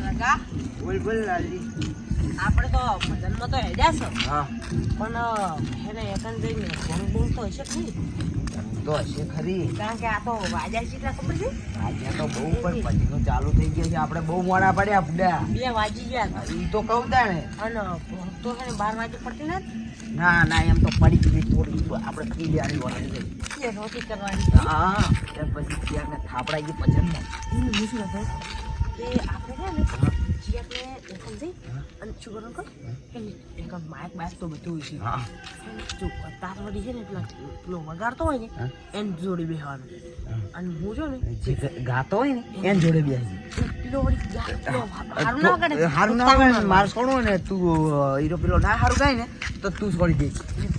રગા બોલ લાલજી. આપણે તો ભજનમાં તો હેડ્યા છે હા પણ એને એકન જઈને ભંગ તો હશે જ નહીં તો હશે ખરી. કારણ કે આ તો વાજા કેટલા ખબર છે આજે તો બહુ પણ પછીનું ચાલુ થઈ ગયું છે. આપણે બહુ મોડા પડ્યા બુડા. 2 વાગી ગયા ઈ તો કહું તાણે. અને ભંગ તો છે ને 12 વાગે પડતી ને ના એમ તો પડી ગઈ થોડી આપણે પી લેવાની વળી ગઈ. એ રોટી કરવાની હા ત્યાર પછી ત્યાં થાપડાઈ ગઈ પછનમાં. મૂછું હતું કે આપણે છે ને જીયાને એકન જઈ અને શું કરવાનું કર એક માઇક બાઇક તો બધું છે હા જો તારવાડી છે ને પેલો વગાડતો હોય ને એને જોડી બેસવાનું અને હું જો ને જે ગાતો હોય ને એન જોડે બેસી. પેલો વળી હારું ના વગાડે હારું ના વગાડે માર છોડવો ને તું હીરો પેલો ના હારું ગાય ને તો તું છોડી દે.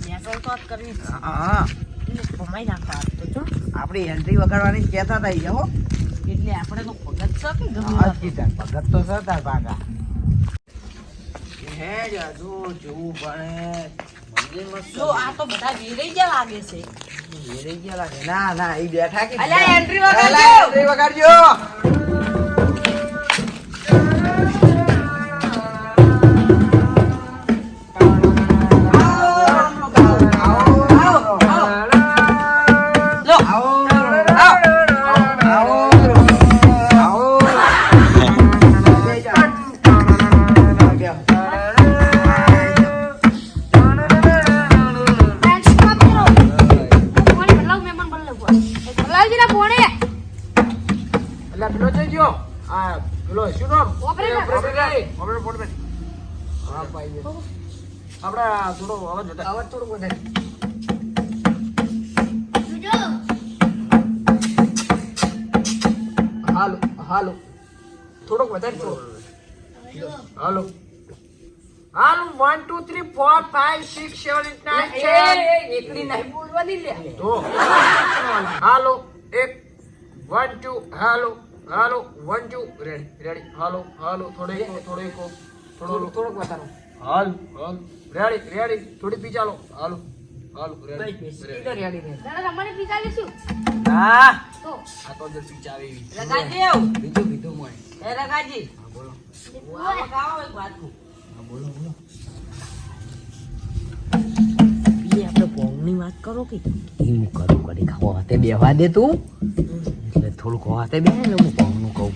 મેટલ તો જ કરવી છે હા એટલે કમાઈ નાખવા તો જો આપણી એન્ટ્રી વગાડવાની કહેતા હતા ઈ હો. એટલે આપણે તો ભગત છે કે ગમે હા કીધા ભગત તો છે તાર પાકા. હે જાદુ જોવું પડે મંદિરમાં જો આ તો બધા વેરાઈ ગયા લાગે છે વેરાઈ ગયા લાગે. ના ઈ બેઠા કે અલ્યા એન્ટ્રી વગાડજો. અલ્યા એન્ટ્રી વગાડજો. આપડા થોડો અવાજ થોડો વધારે. હાલો થોડોક વધારે હાલો 1 2 3 4 5 6 7 8 9 એકલી નહીં બોલવાની લે તો હાલો 1 2 હાલો 1 2 રેડી હાલો થોડોક વધારો હાલ રેડી થોડી પી ચાલો હાલો રેડી હા તો આ તો જલ્દી ચાવી રગાજી બીજું મોય. એ રગાજી બોલો ગાવો એક વાત કહું બોલો આપણે પોંગની વાત કરો કે હું કરું કરી ખાવા હાથે બેહવા દે તું એટલે થોડુંક હાથે બે ને હું પોંગનું કહું.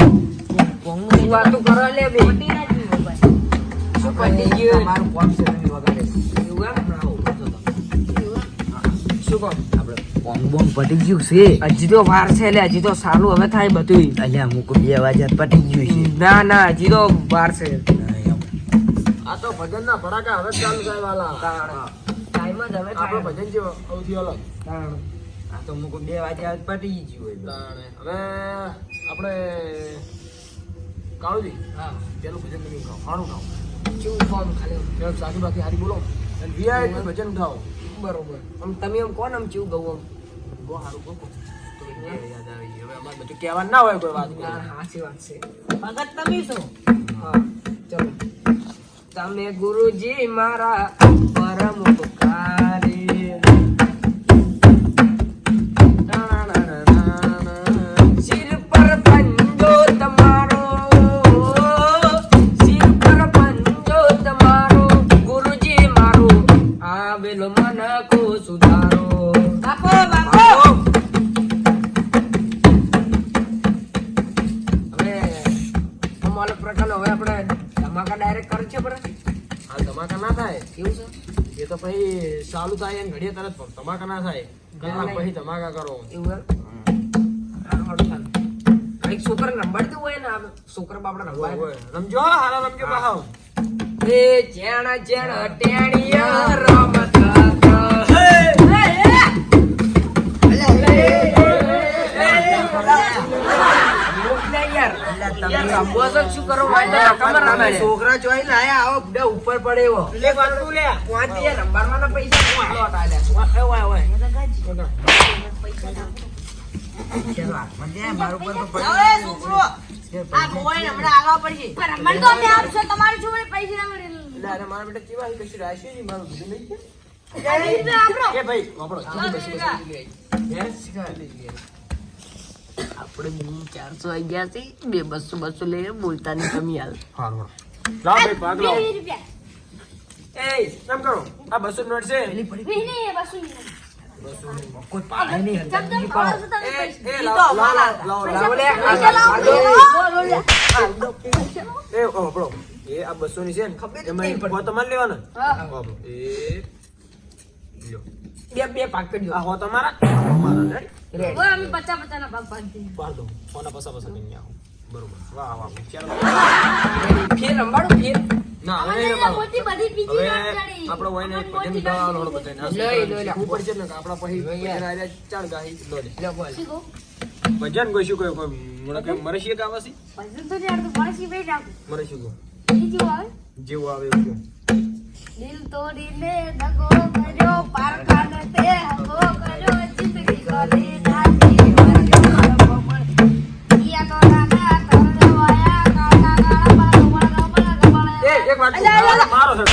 પોંગની વાતો કરો લે બે પટી ના જીવો ભાઈ શું પટી ગયું મારું પોંગ છે તમે વગાડે એવું એમ શું કહો આપણે પોંગ બોંગ પટી ગયું છે. હજી તો વાર છે એટલે હજી તો સારું હવે થાય બધું અલ્યા અમુક 2 વાગ્યા પટી ગયું છે. ના હજી તો વાર છે આ તો ભજન ના ભડાકા હવે ચાલુ થાય વાલા. ટાઈમ જ હવે આપણો થાય ભજન છે સૌથી અલગ. આ તો અમુક 2 વાગ્યા પટી ગયું હવે આપણે કાળુજી હા પેલું ભજન નહીં ખાઓ ખાણું ખાઓ શું ફોર્મ ખાલી સાચી બાકી હારી બોલો અને વીઆઈપી ભજન ઉઠાવો. બરોબર આમ તમે આમ કોણ આમ ચેવું ગયું બહુ સારું બહુ યાદ આવી ગયું. હવે અમારે બધું કહેવાનું ના હોય કોઈ વાત. આમ સાચી વાત છે ભગત તમે છો હા ચલો તમે ગુરુજી મારા પરમ ઉપકારી સિર પર પંજો તમારો ગુરુજી મારો આવેલો મન કો સુધારો બાપો હવે અમારો પ્રકારનો હવે આપણે ધમાકા ડાયરેક્ટ કરે છે બરાબર આ ધમાકા ના થાય કેવું છે એ તો પછી ચાલુ થાય ને ઘડીએ તરત ધમાકા ના થાય. કલાક પછી ધમાકા કરો. એવું એક છોકરા રંબાડતું હોય ને છોકરા બાપડા રંબાય રમજો હારા રમજો પાહો. એ જેણ ટેણીયા રમત છોકરા ચોઈ લાયા આવો બધા ઉપર પડે એવો રંબાડવાના પૈસા મારા બેટા કેવા કશું રાશિ નહીં મારું બધું નહીં એ ભાઈ વાપરો આપણે 400 આવી ગયા છે, 200 લઈને બોલતા નહીં તમે હાલ. હારું લાવ ભાઈ ભાગ લાવ 20 રૂપિયા. એ કેમ કરો આ 200 નોટ છે પેલી પડી નહીં, નહીં, એ બસો નહીં. કોઈ પાડે નહીં ચમ ચમ ખાવા છો તમે એ પૈસા. એ લાવ લાવ લાવ લાવો લે, પૈસા લાવો. એ ઓ બરો એ આ 200 ની છે ને ખબર જ એમાં નહીં પડતી. હો તમારે લેવાનો હા. એ લ્યો બે ભાગ કરી આ દો. હો તમારા તમારા રેડી રેડી. ઓય, અમે 50 ના ભાગ પાડી દઈએ. પાડ દો કોના પસા પસા કરી આવો બરોબર વાહ વાહ ચાલો ફેર રંબાડું ફેર. ના અમે હવે અહીંયા મોટી બધી બીજી હવે વાત કરી. આપણો હોય ને મોટી ભજન ગાવાનો હળો બધાને લઈ લો, લે. ઉપર છે ને કે આપણા પછી ભજન આયા ચાલ ગાઈ લો લે લે બોલ. શીખો. ભજન કોઈ શું કોઈ મને કે મરશી ગાવા છે ભજન તો નહીં આવડતું, પણ શીખે જ આવડતું. મરશી ગો બીજું આવે. જેવું આવે એવું કહો. દિલ તોડીને દગો કર્યો, પારખાને તે હગો કર્યો, જિંદગી કરી નાખી વર્ગમાં ભમર. ઈયા તો નાના તરવાયા, કાળા કાળા બળ એ એક વાત કહું, મારો છે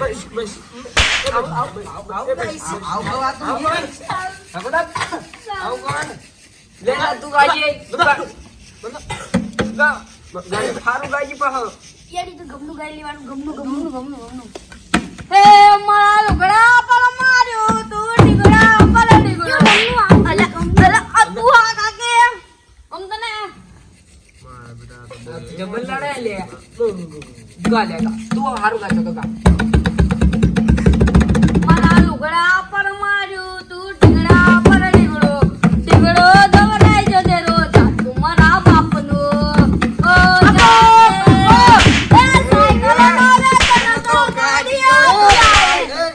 બસ બસ આવ આ તું ગઈ. હગોડા. આવ કોણ? લે આ તું ગાજી. ગા. હારું ગાજી પાહો. ઈયાડી તો ગમનું ગાઈ લેવાનું, ગમનું. હે મારા લુગડા પર માર્યો, તું ટીગડા પર ટીગડો. અલા આ તું આ કાકે આમ તને જબલ લડે લે. ગા લે ગા. તું હારું ગાજો તો ગા. મારા લુગડા પર માર્યો, તું ટીગડા પર ટીગડો. ટીગડો દવરાઈ જજે રોજ, તું મારા બાપનો. ઓ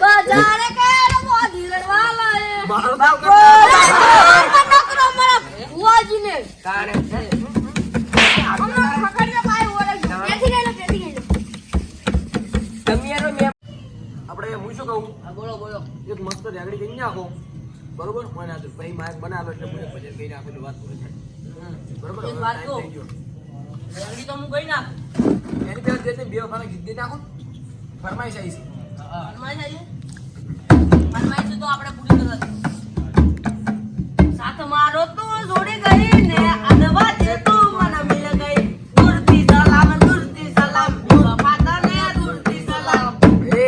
બજારે કેર મોદી લડવા લાય. નકરો મારા ભુવાજીને તારે. હમણાં પકડ્યો પાય ઓળખ. ત્યાંથી લઈ લો. તમે એનો મેં. આપણે હું શું કહું બોલો બોલો. એક મસ્ત રેગડી કરી નાખો બરોબર મને આ તો ભાઈ માયક બનાવો એટલે મને ભજન કરી નાખો એટલે વાત પૂરી થાય બરોબર એક હવે વાત time કહું. થઈ ગયો. રેડી તો હું ગઈ ના. એની પહેલા જે તે બે વખત ગીત ગઈ નાખો ફરમાઈશ આવી છે ફરમાઈશ તો આપણે પૂરી કરવા દે. સાથ મારો તું જોડી ગઈ ને અદવા દે તું મને મિલ ગઈ. દૂરથી સલામ વફાદાર ને દૂરથી સલામ. એ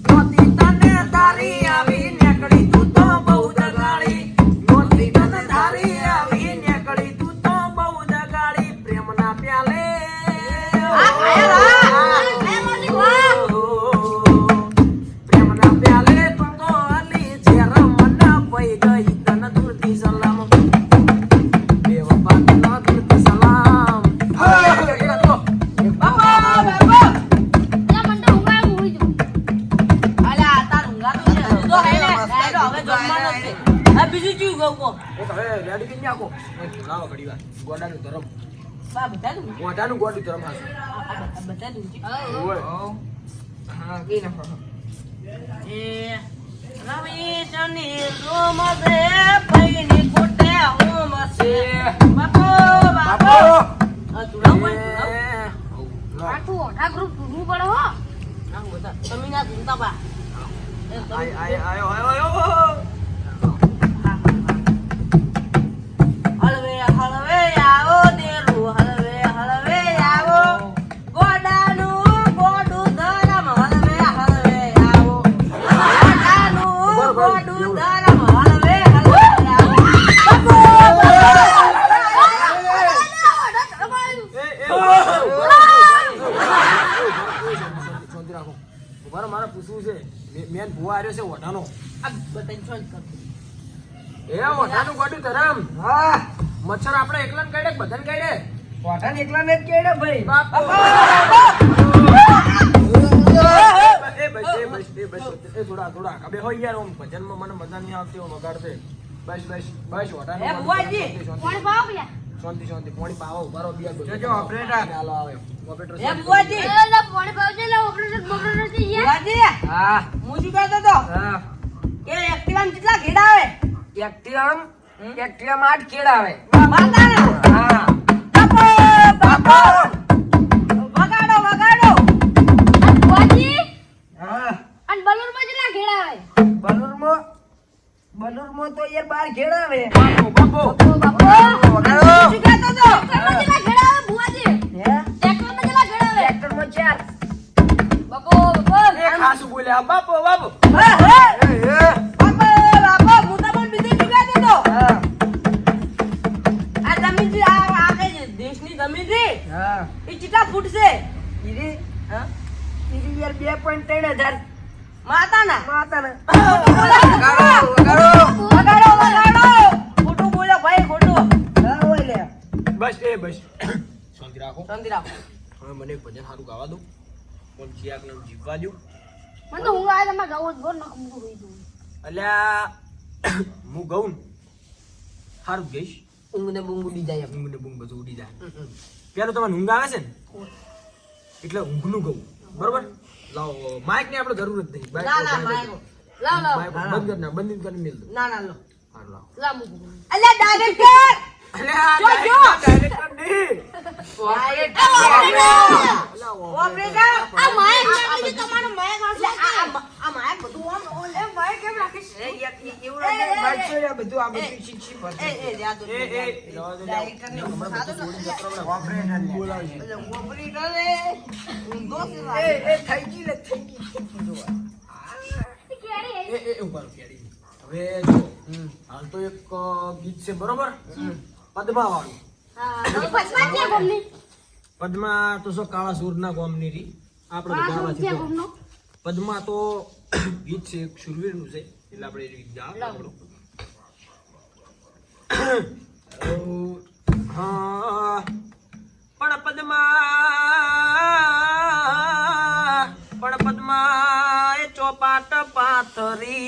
નોતી તને તારી આવી નેકડી તું તો બહુ દગાડી નોતી તને તારી આવી નેકડી તું તો બહુ દગાડી પ્રેમના પ્યાલે પ્રેમના પ્યાલે તું તો અલી છે રમના પઈ ગઈ તને દૂરથી સલામ બે વફા તને દૂરથી સલામ ત્યાં મને તો ઊંઘાય ઊંઘી જવું. અલ્યા તાર ઊંઘાતું છે. તું તો હે ને. હેડો હવે જમવાનો છે. આ બીજું ચીવ ગયું કો. એક હવે રેડી કરી નાખો લાવો ઘડી વાર ગોડાનું ધરમ બા બધા તું. ગોડાનું ગોડું ધરમ હાસો આ બધા તું. ઓય હા કઈ નાખો. એ રવિ ચની રોમ દે પૈની કુટે હોમ છે બાપો બાપો આ તુડા કોઈ આખું ઓઢા ગ્રુપ ઢૂંઢવું પડે હો. આ બધા તમે ના ધૂમતા બા આયો હળવે હળવે આવો દેરું હળવે હળવે આવો ગોડાનું ગોડું ધરમ હળવે હળવે આવો ગોડાનું ગોડું ધરમ હળવે હળવે આવો શાંતિ રાખો ઉભારો મારે પૂછવું છે મેન ભુવા આવ્યો છે ઓઢાનો આ બધાને છોડ કર એ ઓઢાનું ગોડું ધરમ હા મચ્છર આપણે એકલાને કાઢે કે બધાને કાઢે પોતાને એકલા ને જ કેડે ભાઈ. એ થોડા કબે હોય યાર ઓમ ભજનમાં મને મજા નહીં આવતી ઓમ વગાડશે બસ ઓઢાનું એ ગોડું ભુવાજી. કોણ ભાવ ભૈયા? શાંતિ પાણી પાવો ઉભારો બિયાર બધું જોજો, operator. ચાલો આવે ઓપરેટર એ ભુવાજી એટલે કોણ ભાવ છે? એટલે ઓપરેટર બપરેટર થઈ ગયા. ભુવાજી હા હું શું કહેતો હતો હા. એ એક્ટિવામ કેટલા ઘેડા આવે એક્ટિવામ 8 કેળા આવે. માતાના હા બાપો વગાડો અને ભુવાજી, હા. અને બલૂનમાં કેટલા ઘેડા આવે? બલુરમાં તો જમીન છે આ કઈ દેશની જમીન છે હા એ કેટલા ફૂટ છે ઈરી હા ઈરી યાર 2.3000 માતાના માતાને વગાડો ખોટું બોલો ભાઈ ખોટું હા ઓય લે બસ શાંતિ રાખો શાંતિ રાખો હવે મને એક ભજન સારું ગાવા દો કોણ ચિયાક નામ જીવવા દો મને તો હું આ તમારે ગાવું જ બોલ ના કમું હોઈ દઉં અલ્યા હું ગઉં ને સારું ગઈશ ઊંઘ ને બૂંગ ઉડી જાય ઊંઘ ને બૂંઘ બધું ઉડી જાય પેલું તમારે ઊંઘ આવે છે ને એટલે ઊંઘનું ગઉં બરોબર લાવો માઇક ની આપણે જરૂર જ નહીં ના ના માયકો લાવ લાવ માઇક બંધ કરી ના બંધ કરીને મેલ દો ના ના લો હારું લાવો લા મૂકું અલ્યા ડાયરેક્ટર અલ્યા જો, જો. ડાયરેક્ટર નહીં ઓપરેટર આ માયક નાખી દે તમારો માયક એટલે આવશે આ માયક બધું આમ ઓલે માયક કેમ રાખીશ એ એવું બાઈક છોડ્યા બધું આ બધું શીખી પડશે એ યાદ એ જવા દો ડાયરેક્ટર ને હમણાં બધું છોડી દો પ્રોબ્લેમ બોલાવશે એટલે ઓપરેટર ઊંધો છે એ થઈ ગઈ લે થઈ ગઈ એ ઉભા રહો કેડી હવે જો હાલ તો એક ગીત છે બરોબર પદ્મા વાળું હા તો પછમાં છે ગમની પદ્મા તો શું કાળા સૂરના ગોમની રી આપણે તો ગાવા છે છે તો. ગમનો પદ્મા તો ગીત છે એક શૂરવીરનું છે એટલે આપણે એ ગીત ગાવા આપણું. હા પણ પદ્મા એ ચોપાટ પાથરી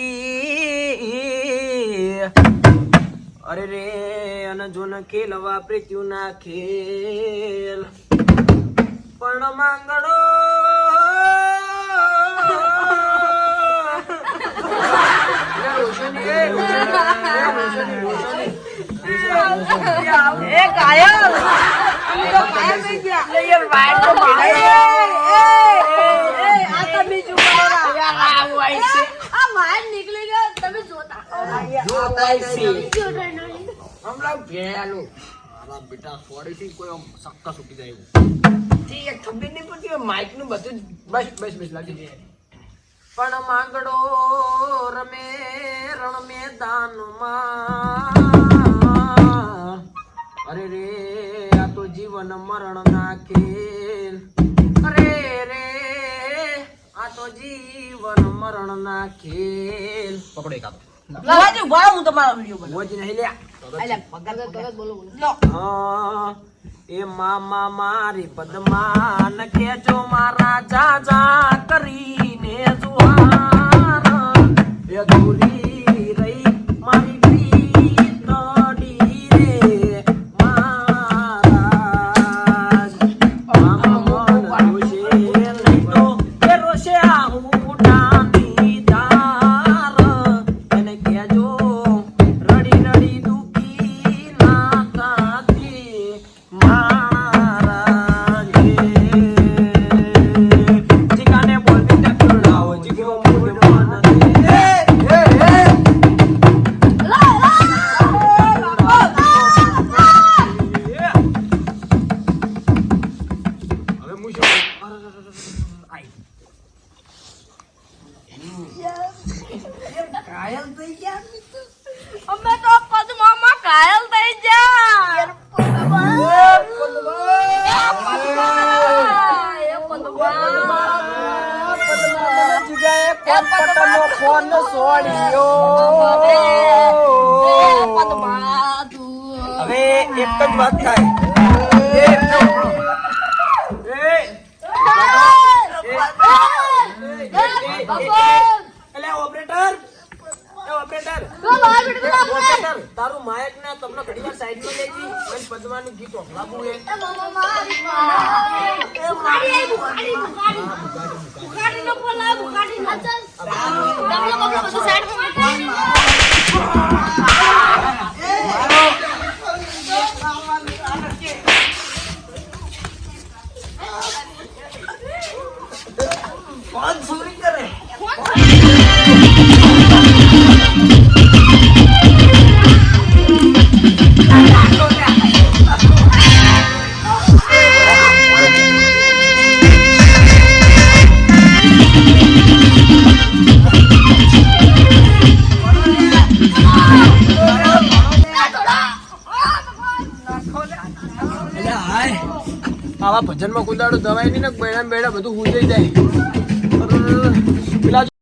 અરે રે અને જો ન ખેલવા પ્રીત્યુ ના ખેલ પણ માંગડો એ કાયલ અમે તો કાયલ થઈ ગયા લે યાર વાઈટ તો આ તમે ચૂપ કરો યાર આ વાઈટ છે આ માયક નીકળી ગયો તમે જોતા જો વાઈટ છે જો ડરનારી હમણાં ભેળાનું મારા બેટા સોડીથી કોઈ આમ સક્કા સુકી જાય એવું. ઠીક છે ખબર નહીં પડતી માઇક નું બધું જ બસ લાગી જાય પણ માંગડો રમે રણ મેદાનમાં અરે રે આ તો જીવન મરણ ના ખેલ અરે રે આ તો જીવન મરણ ના ખેલ પકડો એક આપો લાવાજી ભાઈ હું તમારો વિડિયો બનાવું મોજ નહીં લ્યા અલ્યા પગાર ભગત બોલો બોલો લો હા એ મામા મારી પદ્માન કેજો મારા જાજા કરીને જુહાર એ દૂરી રહી મારી પ્રીતડી રે મહારાજ મામા મન રોશે નહીં તો એ રોશે આહું ડાની દાર એને કેજો રડી રડી દુખી ના કાતી મહારાજ જીગાને બોલવી તે કરડાવો જીગો મૂળ મન દે હવે મુશો આઈ કાયલ થઈ ગયા અમે તો પદ્મામાં ઘાયલ થઈ જા એ પદ્મા ફોન છોડ્યો પદ્મા તું હવે એક જ વાત થાય એટલે ઓપરેટર ઓપરેટર તારું માયક ના તમને ઘડીવાર સાઈડ માં લઈ જી અને પદ્માનું ગીત ઓખલાવું એ બુકાડી નો બોલા બુકાડી ના ચાલ ડબલો બબલો બધું સાઈડ માં ફોન ચોરી કરે Ah! આવા ભજનમાં કુદાડો દવાઈ નહીં ને બેડા બેડા બધું હુજાઈ જાય. પેલા